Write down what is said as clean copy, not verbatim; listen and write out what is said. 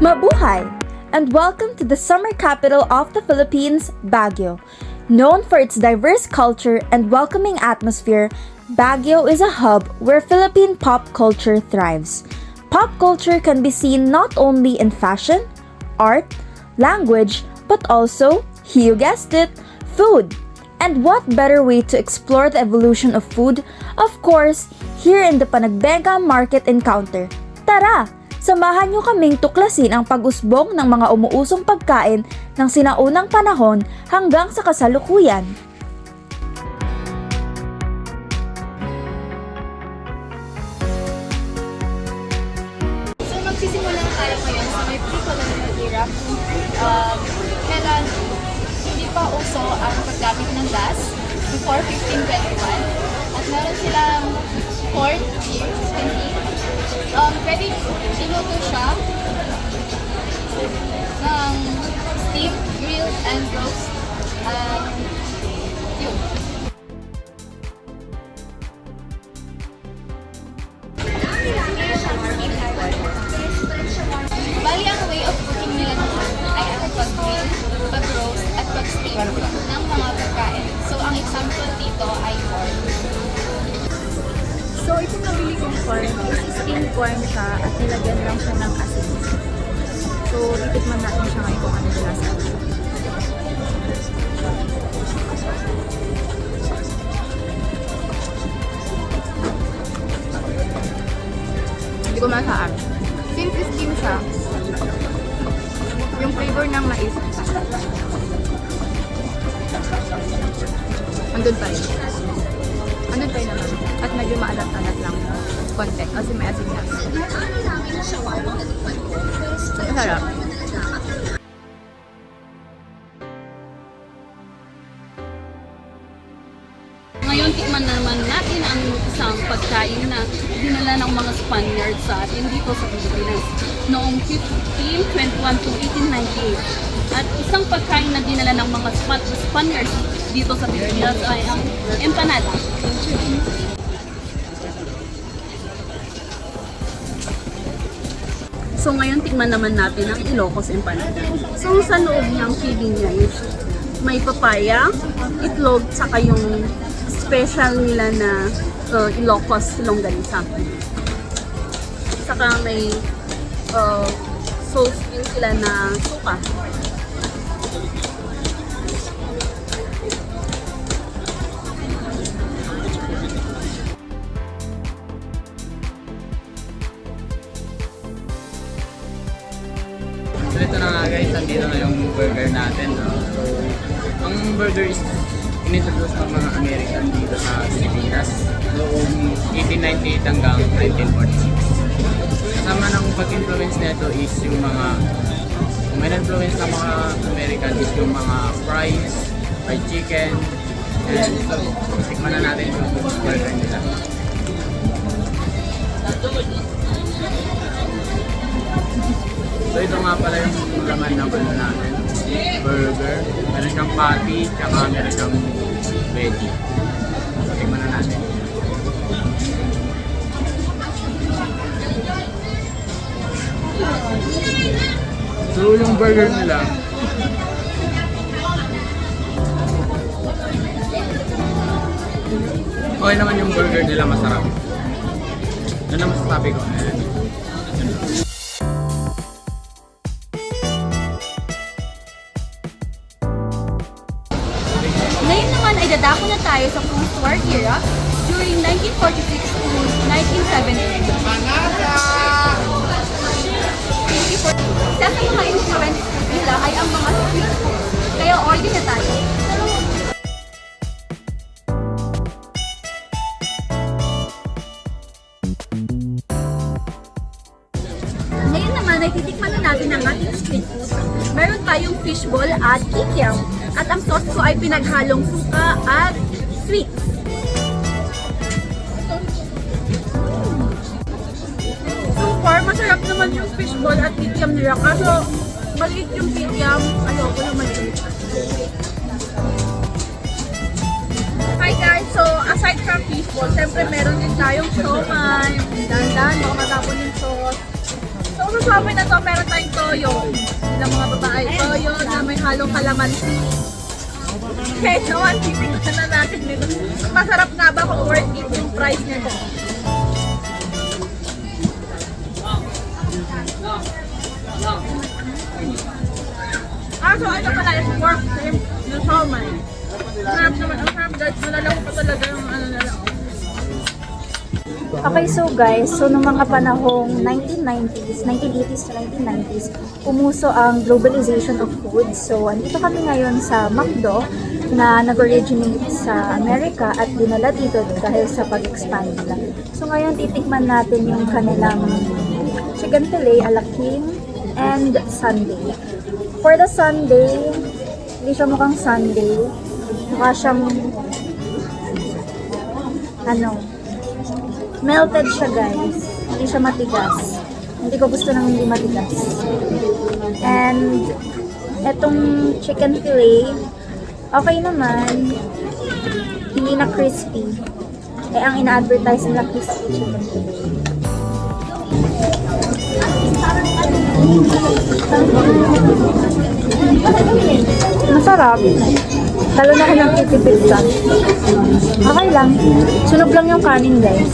Mabuhay! And welcome to the summer capital of the Philippines, Baguio. Known for its diverse culture and welcoming atmosphere, Baguio is a hub where Philippine pop culture thrives. Pop culture can be seen not only in fashion, art, language, but also, you guessed it, food. And what better way to explore the evolution of food? Of course, here in the Panagbenga Market Encounter. Tara! Samahan niyo kaming tuklasin ang pag-usbong ng mga umuusong pagkain ng sinaunang panahon hanggang sa kasalukuyan. So magsisimula na tayo ngayon sa may pre-colonial era kailan hindi pa uso ang paggamit ng gas before 1521 at meron silang corn, beer, and tea. Pwede iluto siya ng steam, grill, and roast. Yun. Bali, ang way of cooking nila naman ay ang pag-grill, pag-roast, at pag-steam ng mga pagkain. So, ang example dito ay corn. So, itong nabili kong corn is steamed corn siya at nilagyan lang siya ng asin. So, titikman natin siya ngayon kung ano yung lasa niya. Hindi ko masaan. Since steam siya, yung flavor ng mais, andun pa rin. Andun pa rin naman. At medyo maalat-alat lang konti kasi may asin na. Masarap. Ngayon, tikman naman natin ang isang pagkain na dinala ng mga Spaniards sa atin dito sa Pilipinas noong 1521 to 1898. At isang pagkain na dinala ng mga Spaniards dito sa Pilipinas ay ang empanada. So ngayon, tikman naman natin ang Ilocos empanada. So sa loob ng feeling niya is may papaya, itlog, saka yung special nila na Ilocos longganisa. Saka may sauce din sila na suka. So ito na nga guys, nandito na yung burger natin. No? So, ang burger is inintroduce ng mga American dito sa Pilipinas noong 1898 hanggang 1946. Kasama ng pag-influence nito is yung mga, kung may influence ng mga American is yung mga fries, fried chicken, and so, tikman na natin yung burger nila. So ito nga pala yung laman ng ano natin, burger. Meron siyang patty, tsaka meron siyang veggie. So tingnan na natin. So yung burger nila, okay naman yung burger nila, masarap. Yan ang masasabi ko. Ngayon naman ay dadako na tayo sa post-war era during 1946 to 1970. Isa sa mga influence nila ay ang mga street food. Kaya order na tayo. Ngayon naman ay titikman na natin ang ating street food. Meron tayong fishball at kikiam. At ang sauce ko ay pinaghalong suka at sweet. So far, masarap naman yung fishball at kikiam nila. Kaso, maliit yung kikiam. Ayoko na maliit. Hi guys! So, aside from fishball, siyempre meron din tayong siomai. Dandan, baka matapon yung sauce. So, sa siomai na to, meron tayong toyo. Ilang mga babae, toyo na may halong kalamansi. Kahit naman, titignan na natin nito. Masarap nga ba kung worth it yung price nito? So ito pala is pork shrimp na siomai. Sarap naman, ang sarap guys. Malalaw pa talaga yung ano nila. Okay, so guys, so nung mga panahong 1990s, 1980s to 1990s, umuso ang globalization of food. So, andito kami ngayon sa McDo na nag-originate sa Amerika at dinala dito dahil sa pag-expand nila. So, ngayon titikman natin yung kanilang chicken fillet a la king and sundae. For the sundae, hindi siya mukhang sundae. Mukha siyang melted siya guys. Hindi siya matigas. Hindi ko gusto ng hindi matigas. And etong chicken fillet, okay naman. Hindi na crispy. Eh, ang ina-advertise nila crispy chicken fillet. Masarap. Talo na ako ng titipid ka. Okay lang. Sunog lang yung kanin guys.